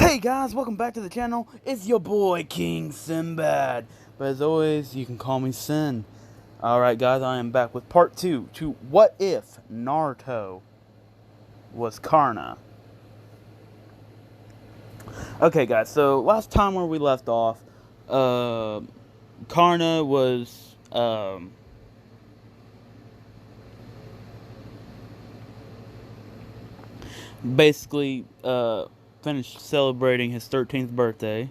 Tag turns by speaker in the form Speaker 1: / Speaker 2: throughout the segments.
Speaker 1: Hey guys, welcome back to the channel. It's your boy King Sinbad, but as always, you can call me Sin. Alright guys, I am back with part 2 to What If Naruto Was Karna. Okay guys, so last time where we left off, Karna was basically finished celebrating his 13th birthday,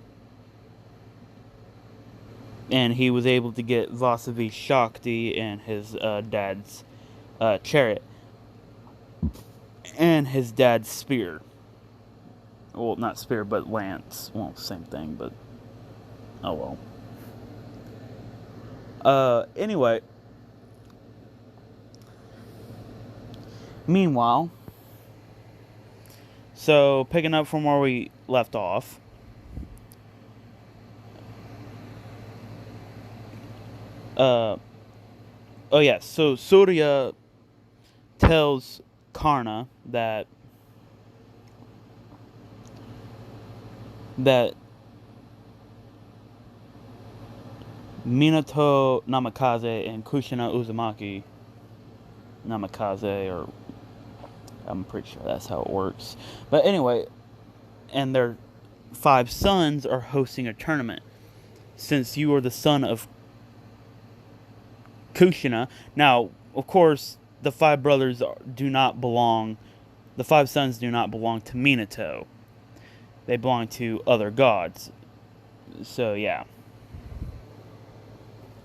Speaker 1: and he was able to get Vasavi Shakti and his dad's chariot and his dad's spear. Well, not spear, but lance. Well, same thing, but oh well. Anyway, meanwhile, so picking up from where we left off, oh yeah, so Surya tells Karna that Minato Namikaze and Kushina Uzumaki Namikaze, or I'm pretty sure that's how it works. But anyway, and their 5 sons are hosting a tournament. Since you are the son of Kushina, now, of course, the 5 brothers do not belong, the 5 sons do not belong to Minato. They belong to other gods. So, yeah.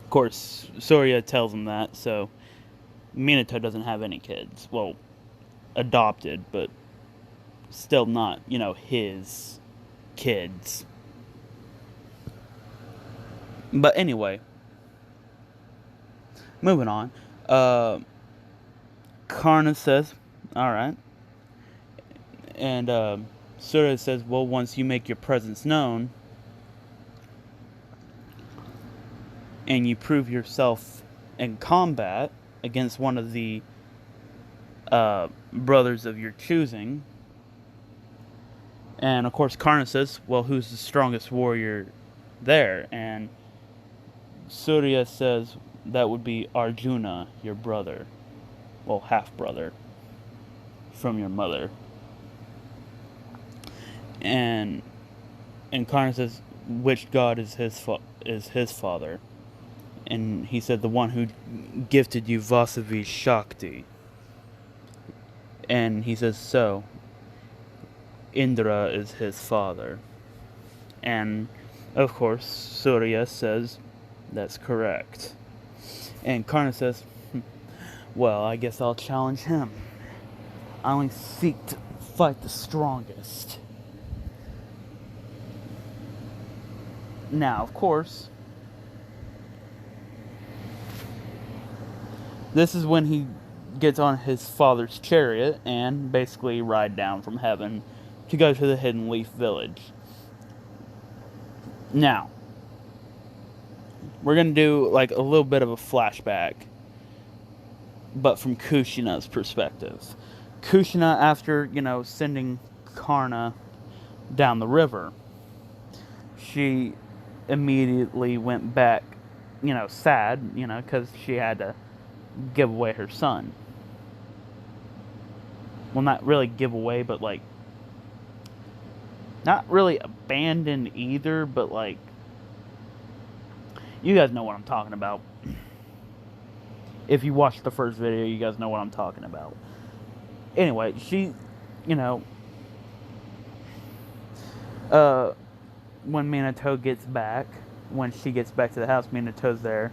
Speaker 1: Of course, Surya tells him that, so Minato doesn't have any kids. Well, adopted, but still not, his kids. But anyway, moving on. Karna says, alright. And Surya says, well, once you make your presence known and you prove yourself in combat against one of the brothers of your choosing. And of course Karna says, well, who's the strongest warrior there? And Surya says, that would be Arjuna, your brother. Well, half-brother from your mother. And Karna says, which god is his father? And he said, the one who gifted you Vasavi Shakti. And he says, so Indra is his father. And of course Surya says, that's correct. And Karna says, well, I guess I'll challenge him. I only seek to fight the strongest. Now, of course, this is when he gets on his father's chariot and basically ride down from heaven to go to the Hidden Leaf Village. Now, we're going to do like a little bit of a flashback, but from Kushina's perspective. Kushina, after, sending Karna down the river, she immediately went back, sad, because she had to give away her son. Well, not really give away, but like, not really abandoned either, but like, you guys know what I'm talking about. If you watched the first video, you guys know what I'm talking about. Anyway, she, when Minato gets back, when she gets back to the house, Minato's there,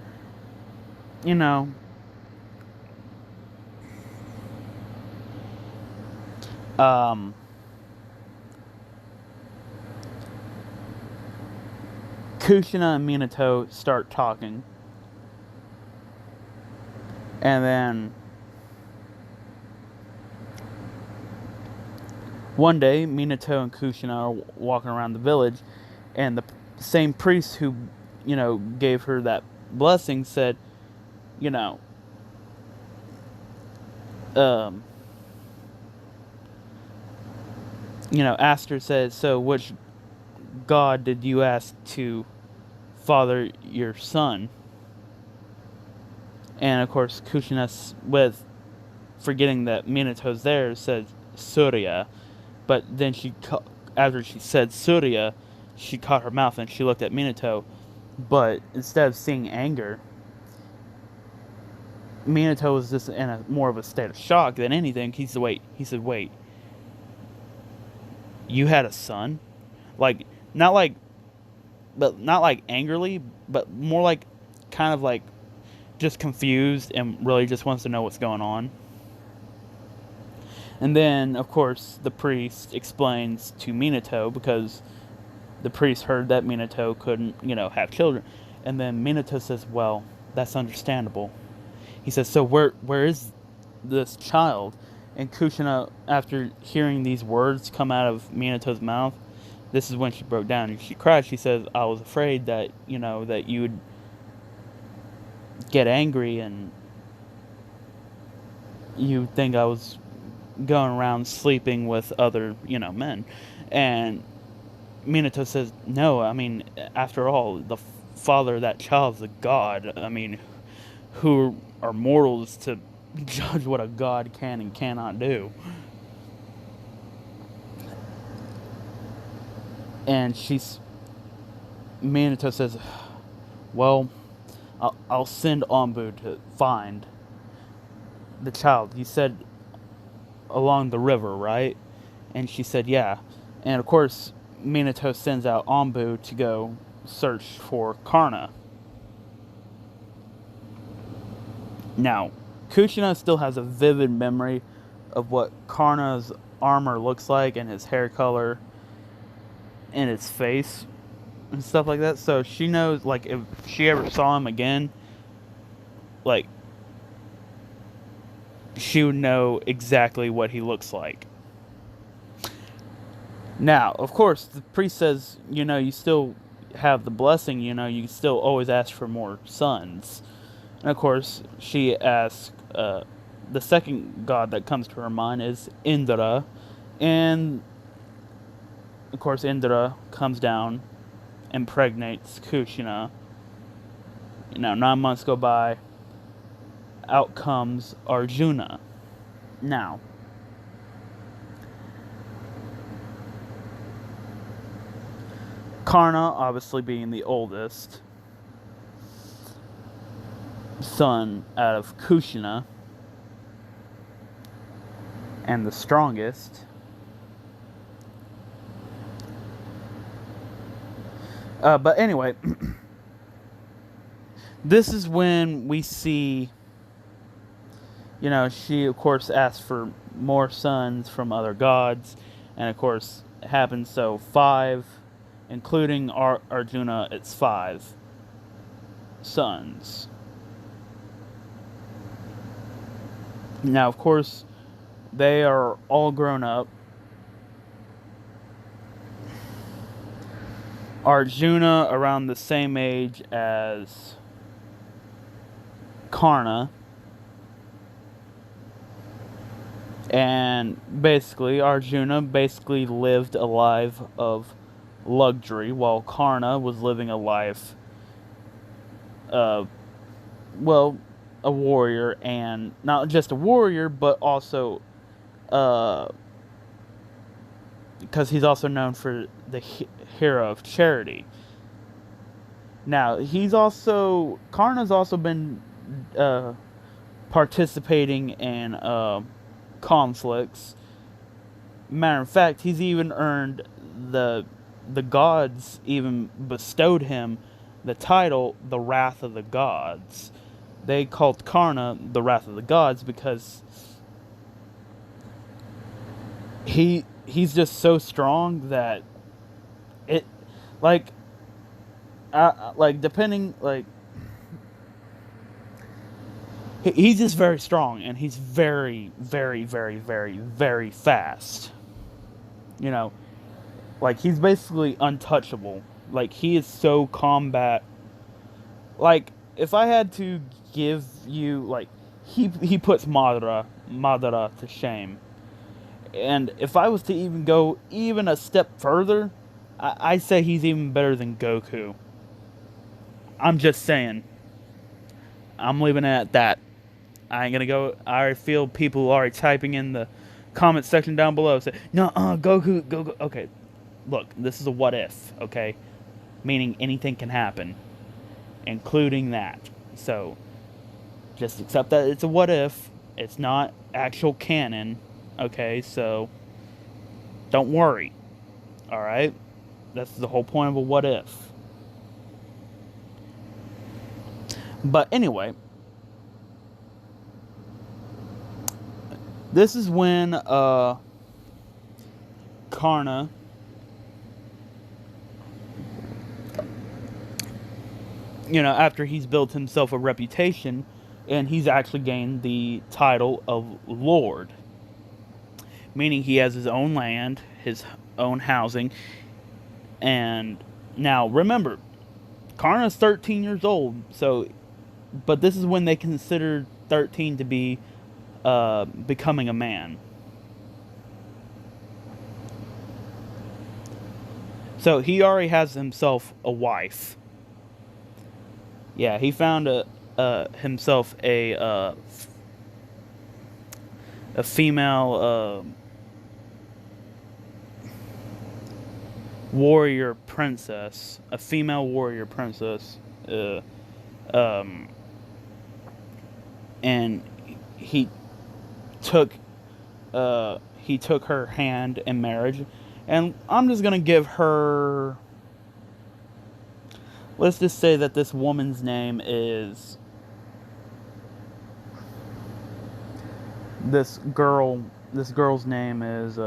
Speaker 1: Kushina and Minato start talking. And then one day, Minato and Kushina are walking around the village, and the same priest who, gave her that blessing said, asked her, said, so which god did you ask to father your son? And of course, Kushina, with forgetting that Minato's there, said Surya. But then after she said Surya, she caught her mouth and she looked at Minato. But instead of seeing anger, Minato was just in a more of a state of shock than anything. He said, wait, you had a son? Like, not like angrily, but more like kind of like just confused and really just wants to know what's going on. And then, of course, the priest explains to Minato, because the priest heard that Minato couldn't, have children. And then Minato says, well, that's understandable. He says, so where is this child? And Kushina, after hearing these words come out of Minato's mouth, this is when she broke down and she cried. She says, I was afraid that, that you would get angry and you think I was going around sleeping with other, men. And Minato says, no, I mean, after all, the father of that child is a god. I mean, who are mortals to judge what a god can and cannot do? And Minato says, well, I'll send Anbu to find the child. You said along the river, right? And she said, yeah. And of course, Minato sends out Anbu to go search for Karna. Now, Kushina still has a vivid memory of what Karna's armor looks like and his hair color and his face and stuff like that. So she knows, like, if she ever saw him again, like, she would know exactly what he looks like. Now, of course, the priest says, you still have the blessing, you still always ask for more sons. And of course, she asks, the second god that comes to her mind is Indra. And of course, Indra comes down, impregnates Kushina. 9 months go by. Out comes Arjuna. Now, Karna, obviously being the oldest son out of Kushina, and the strongest, but anyway, this is when we see, she of course asks for more sons from other gods, and of course it happens. So 5, including Arjuna, it's 5 sons. Now, of course, they are all grown up. Arjuna around the same age as Karna. And basically, Arjuna lived a life of luxury, while Karna was living a life a warrior, and not just a warrior, but also because he's also known for the hero of charity. Now, Karna's also been participating in conflicts. Matter of fact, he's even earned the gods even bestowed him the title, the Wrath of the Gods. They called Karna the Wrath of the Gods because he's just so strong that it, depending, he's just very strong, and he's very, very, very, very, very fast. He's basically untouchable. He is so combat. If I had to give you, he puts Madara to shame. And if I was to even go even a step further, I say he's even better than Goku. I'm just saying. I'm leaving it at that. I ain't gonna go. I already feel people already typing in the comment section down below. Say, no, Goku, go. Okay, look, this is a what if, okay? Meaning anything can happen, including that. So, just accept that it's a what if. It's not actual canon, okay? So, don't worry, alright? That's the whole point of a what if. But anyway, this is when Karna after he's built himself a reputation and he's actually gained the title of Lord, meaning he has his own land, his own housing, and now remember, Karna's 13 years old, but this is when they consider 13 to be becoming a man. So he already has himself a wife. Yeah, he found himself a female warrior princess, a female warrior princess, and he took her hand in marriage, and I'm just gonna give her. Let's just say that this woman's name is this girl's name is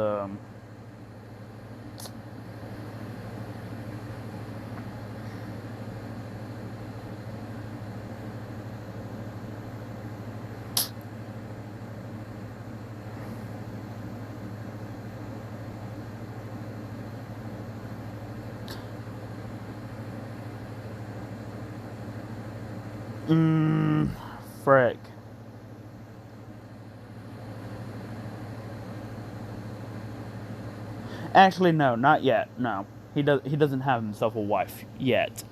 Speaker 1: frick. Actually, no, not yet. No, he doesn't have himself a wife yet.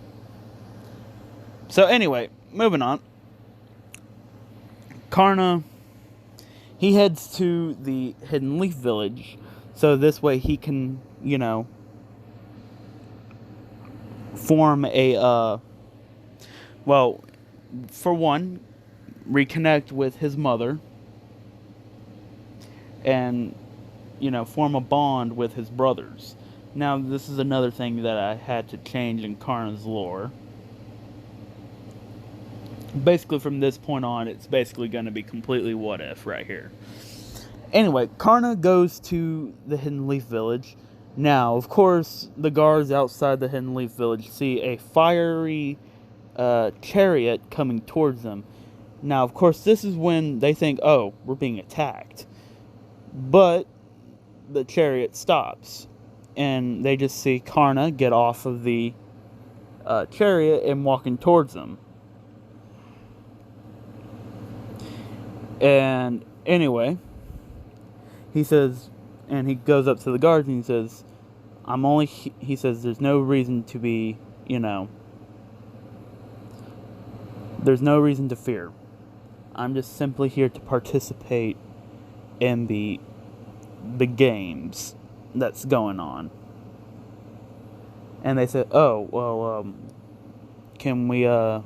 Speaker 1: So anyway, moving on. Karna, he heads to the Hidden Leaf Village, so this way he can, form a well, for one, reconnect with his mother and form a bond with his brothers. Now, this is another thing that I had to change in Karna's lore. Basically, from this point on, it's basically going to be completely what if right here. Anyway, Karna goes to the Hidden Leaf Village. Now, of course, the guards outside the Hidden Leaf Village see a fiery chariot coming towards them. Now, of course, this is when they think, oh, we're being attacked. But the chariot stops, and they just see Karna get off of the chariot and walking towards them. And anyway, he says, and he goes up to the guards and he says, he says, there's no reason to be, there's no reason to fear. I'm just simply here to participate in the games that's going on. And they said, oh, well, can we, your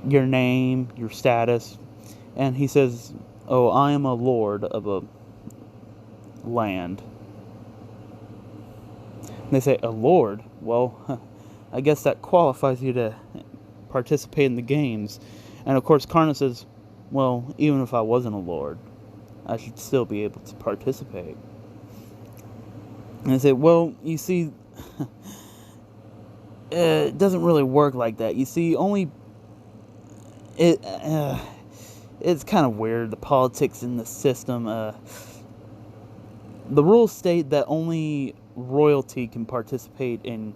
Speaker 1: name, your status? And he says, oh, I am a lord of a land. And they say, a lord? Well, I guess that qualifies you to participate in the games. And of course, Karna says, well, even if I wasn't a lord, I should still be able to participate. And they say, well, you see, it doesn't really work like that. You see, it's kind of weird, the politics in the system. The rules state that only royalty can participate in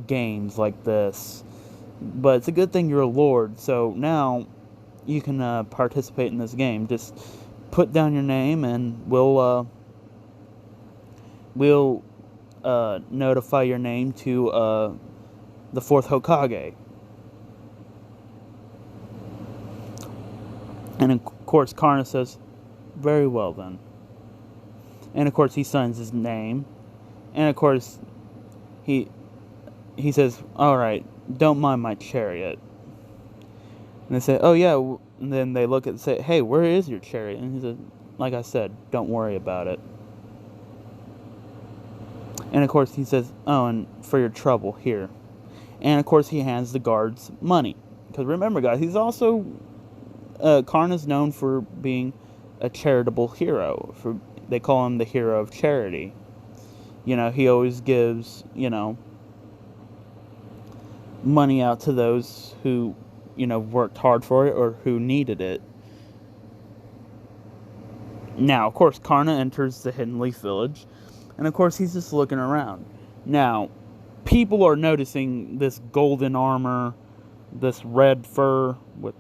Speaker 1: games like this. But it's a good thing you're a lord, so now you can participate in this game. Just put down your name and we'll notify your name to the 4th Hokage. And of course, Karna says, very well then. And of course, he signs his name. And of course, he says, alright, don't mind my chariot. And they say, oh yeah. And then they look at and say, hey, where is your chariot? And he says, like I said, don't worry about it. And of course, he says, oh, and for your trouble, here. And of course, he hands the guards money. Because remember, guys, he's also... Karna's known for being a charitable hero. They call him the hero of charity. You know, he always gives, money out to those who, worked hard for it or who needed it. Now, of course, Karna enters the Hidden Leaf Village. And of course, he's just looking around. Now, people are noticing this golden armor, this red fur with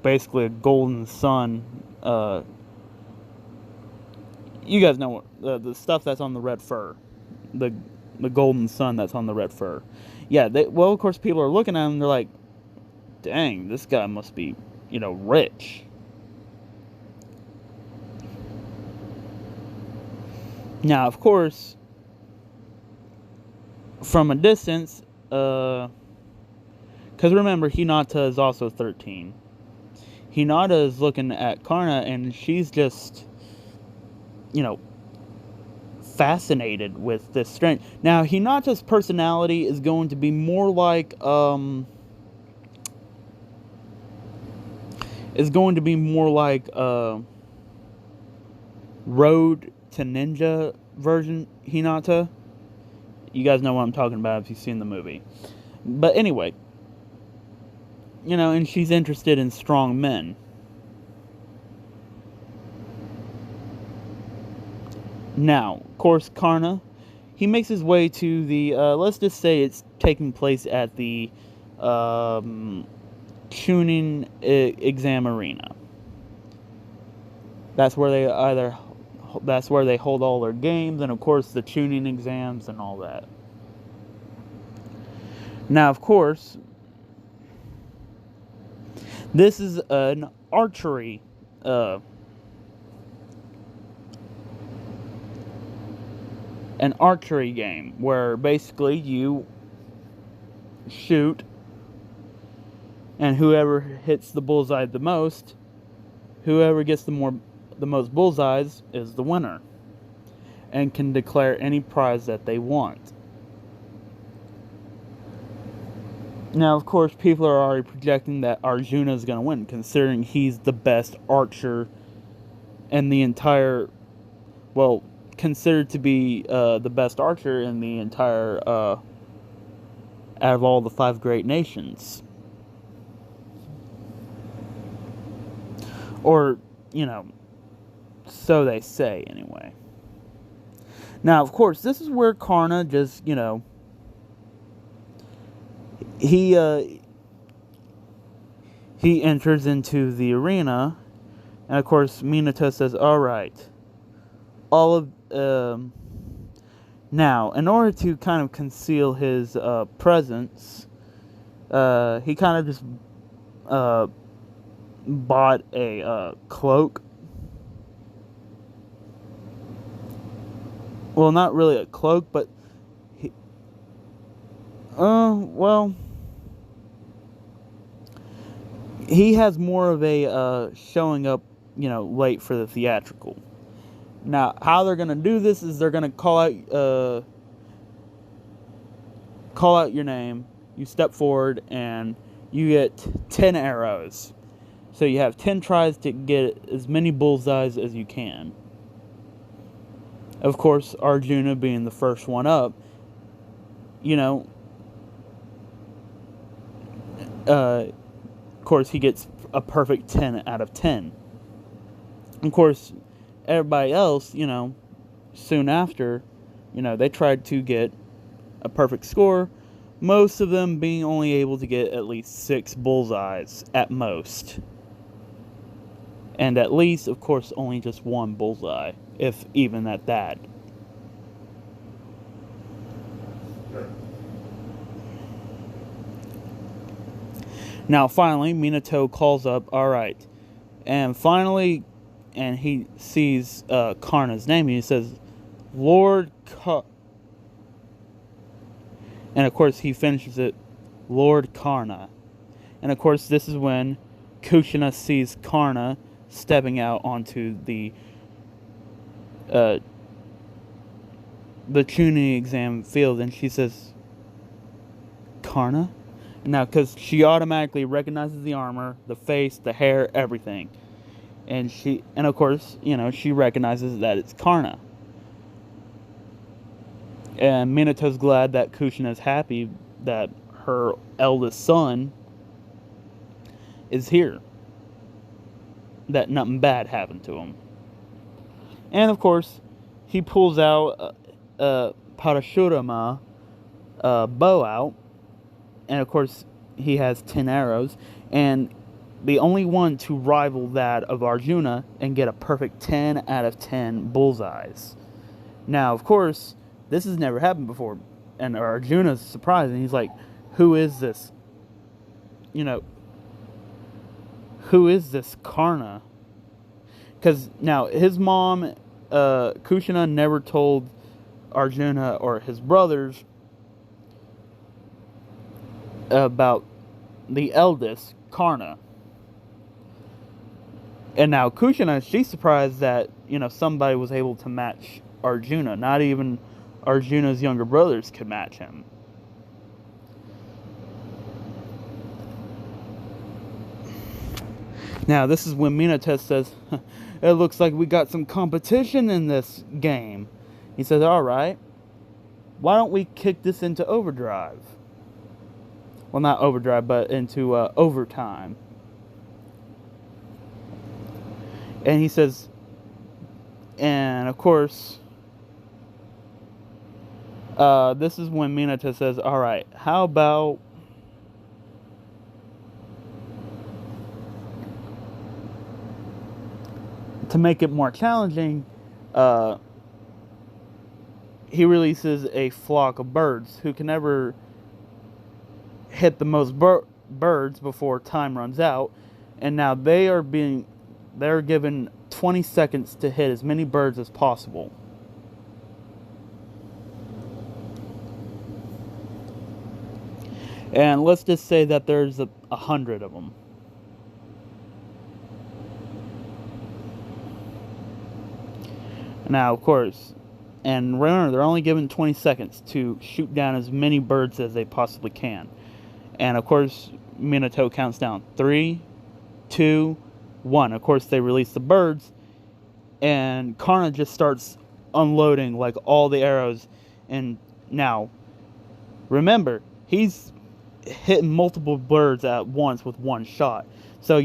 Speaker 1: basically a golden sun. You guys know what the stuff that's on the red fur, the golden sun that's on the red fur. Yeah, well, of course, people are looking at him and they're like, dang, this guy must be, rich. Now, of course, from a distance, because remember, Hinata is also 13. Hinata is looking at Karna, and she's just, fascinated with this strength. Now, Hinata's personality is going to be more like, Road to Ninja version Hinata. You guys know what I'm talking about if you've seen the movie. But anyway, and she's interested in strong men. Now, of course, Karna, he makes his way to the, let's just say it's taking place at the Chunin exam arena. That's where they hold all their games, and of course the Chunin exams and all that. Now, of course, this is an archery game where basically you shoot, and whoever hits the bullseye the most, whoever gets the most bullseyes is the winner and can declare any prize that they want. Now, of course, people are already projecting that Arjuna is going to win, considering he's the best archer in the entire, considered to be the best archer in the entire, out of all the 5 great nations. Or, so they say, anyway. Now, of course, this is where Karna just, he enters into the arena, and of course, Minato says, alright, now, in order to kind of conceal his presence, he kind of just bought a cloak. Well, not really a cloak, but he has more of a showing up, late for the theatrical. Now, how they're gonna do this is they're gonna call out your name. You step forward and you get 10 arrows. So you have 10 tries to get as many bullseyes as you can. Of course, Arjuna being the first one up, of course, he gets a perfect 10 out of 10. Of course, everybody else, soon after, they tried to get a perfect score. Most of them being only able to get at least 6 bullseyes at most. And at least, of course, only just 1 bullseye, if even at that. Now, finally, Minato calls up, alright. And finally, and he sees Karna's name, and he says, Lord and of course, he finishes it, Lord Karna. And of course, this is when Kushina sees Karna stepping out onto the tuning exam field, and she says, Karna? Now, because she automatically recognizes the armor, the face, the hair, everything. And of course, she recognizes that it's Karna. And Minato's glad that Kushina's happy that her eldest son is here. That nothing bad happened to him. And of course, he pulls out Parashurama bow out. And of course, he has 10 arrows. And the only one to rival that of Arjuna and get a perfect 10 out of 10 bullseyes. Now, of course, this has never happened before. And Arjuna's surprised. And he's like, who is this? Who is this Karna? Because now, his mom, Kushina, never told Arjuna or his brothers about the eldest, Karna. And now Kushina, she's surprised that, somebody was able to match Arjuna. Not even Arjuna's younger brothers could match him. Now, this is when Minato says, it looks like we got some competition in this game. He says, alright, why don't we kick this into overdrive? Well, not overdrive, but into overtime. And he says, and of course, this is when Minato says, alright, how about to make it more challenging, he releases a flock of birds who can never hit the most birds before time runs out, and now they're given 20 seconds to hit as many birds as possible. And let's just say that there's 100 of them. Now, of course, and remember, they're only given 20 seconds to shoot down as many birds as they possibly can. And of course, Minato counts down 3, 2, 1. Of course, they release the birds, and Karna just starts unloading like all the arrows. And now, remember, he's hitting multiple birds at once with one shot. So,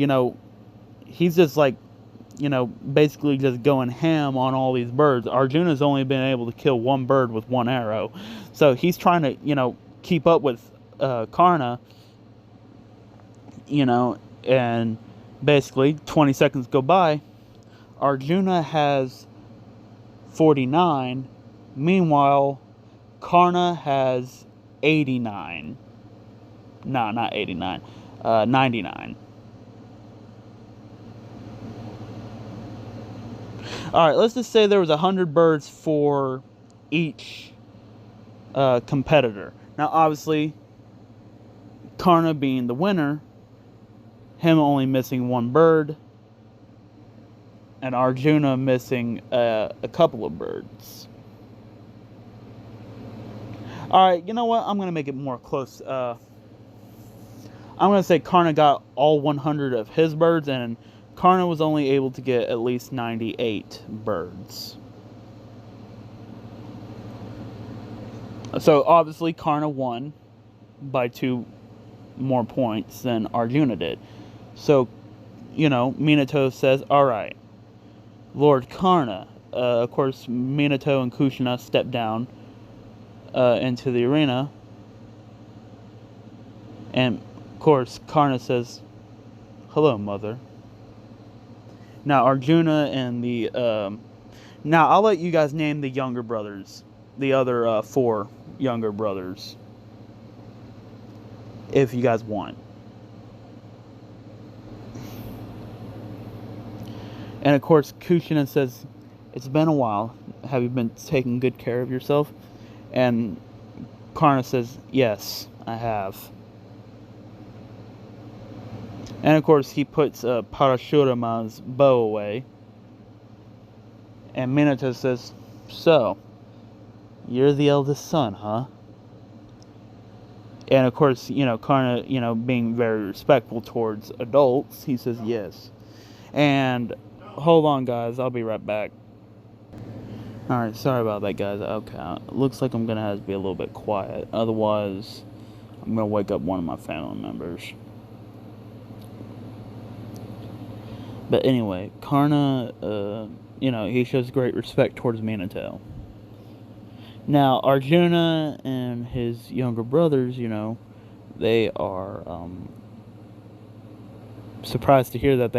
Speaker 1: he's just like, basically just going ham on all these birds. Arjuna's only been able to kill one bird with one arrow. So he's trying to, keep up with Karna, and basically 20 seconds go by. Arjuna has 49. Meanwhile, Karna has 89. No, not 89. 99. Alright, let's just say there was 100 birds for each competitor. Now, obviously, Karna being the winner, him only missing one bird, and Arjuna missing a couple of birds. Alright, you know what? I'm going to make it more close. I'm going to say Karna got all 100 of his birds, and Karna was only able to get at least 98 birds. So, obviously, Karna won by 2 more points than Arjuna did. So, Minato says, alright, Lord Karna. Of course, Minato and Kushina step down into the arena. And, of course, Karna says, hello, mother. Now, Arjuna and the... now, I'll let you guys name the younger brothers. The other 4 younger brothers. If you guys want. And of course, Kushina says, "It's been a while. Have you been taking good care of yourself?" And Karna says, "Yes, I have." And of course, he puts Parashurama's bow away. And Minato says, "So, you're the eldest son, huh?" And of course, Karna, being very respectful towards adults, he says yes. And hold on, guys, I'll be right back. Alright, sorry about that, guys. Okay, looks like I'm gonna have to be a little bit quiet. Otherwise, I'm gonna wake up one of my family members. But anyway, Karna, he shows great respect towards Minato. Now, Arjuna and his younger brothers, they are surprised to hear that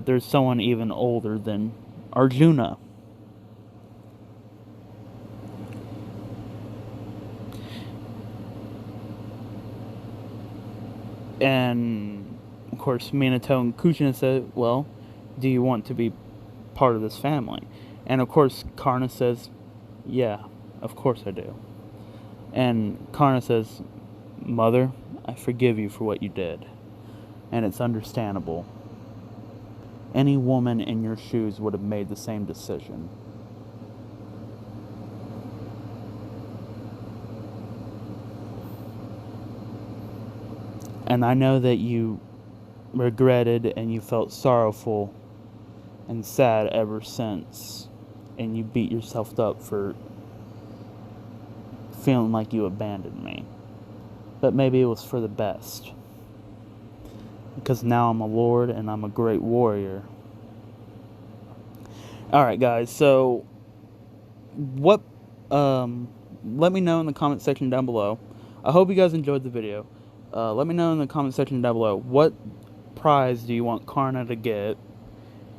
Speaker 1: there's someone even older than Arjuna. And of course, Minato and Kushina said, "Well, do you want to be part of this family?" And of course, Karna says, "Yeah, of course I do." And Karna says, "Mother, I forgive you for what you did. And it's understandable. Any woman in your shoes would have made the same decision." And I know that you regretted and you felt sorrowful and sad ever since. And you beat yourself up for feeling like you abandoned me. But maybe it was for the best. Because now I'm a lord and I'm a great warrior. Alright, guys, so what let me know in the comment section down below. I hope you guys enjoyed the video. Let me know in the comment section down below, what prize do you want Karna to get?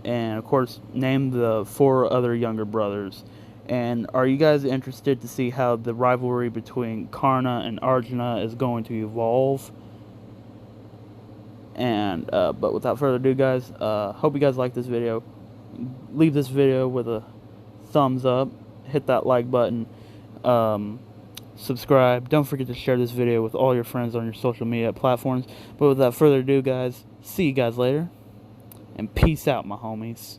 Speaker 1: And of course, name the 4 other younger brothers. And are you guys interested to see how the rivalry between Karna and Arjuna is going to evolve? And but without further ado, guys, hope you guys like this video. Leave this video with a thumbs up, hit that like button, subscribe. Don't forget to share this video with all your friends on your social media platforms. But without further ado, guys, see you guys later, and peace out, my homies.